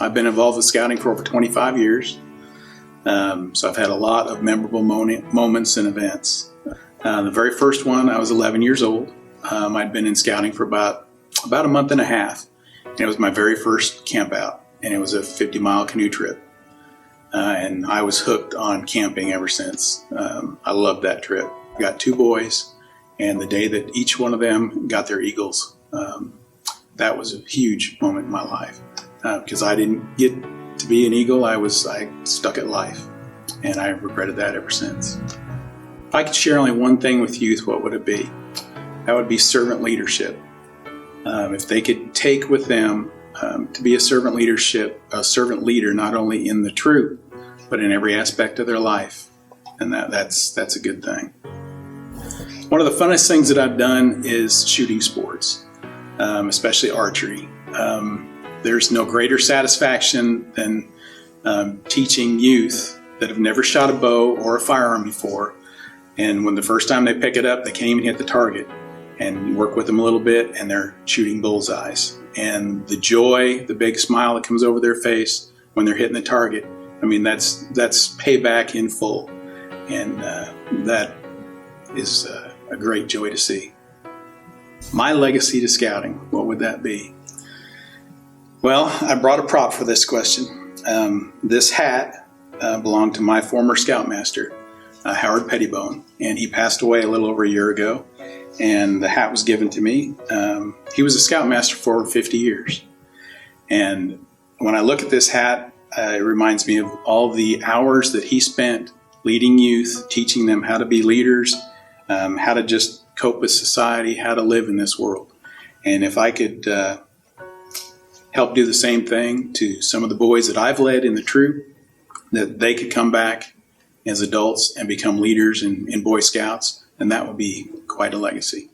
I've been involved with scouting for over 25 years, so I've had a lot of memorable moments and events. The very first one, I was 11 years old. I'd been in scouting for about a month and a half. And it was my very first camp out, and it was a 50-mile canoe trip. And I was hooked on camping ever since. I loved that trip. Got 2 boys, and the day that each one of them got their eagles, that was a huge moment in my life. Because I didn't get to be an eagle, I stuck at life, and I regretted that ever since. If I could share only one thing with youth, what would it be? That would be servant leadership. If they could take with them to be a servant leader, not only in the troop, but in every aspect of their life, and that's a good thing. One of the funnest things that I've done is shooting sports, especially archery. There's no greater satisfaction than teaching youth that have never shot a bow or a firearm before, and when the first time they pick it up, they can't even hit the target. And you work with them a little bit, and they're shooting bullseyes. And the joy, the big smile that comes over their face when they're hitting the target, I mean, that's payback in full. And that is a great joy to see. My legacy to scouting, what would that be? Well, I brought a prop for this question. This hat belonged to my former scoutmaster, Howard Pettibone, and he passed away a little over a year ago. And the hat was given to me. He was a scoutmaster for over 50 years. And when I look at this hat, it reminds me of all the hours that he spent leading youth, teaching them how to be leaders, how to just cope with society, how to live in this world. And if I could help do the same thing to some of the boys that I've led in the troop, that they could come back as adults and become leaders in Boy Scouts, and that would be quite a legacy.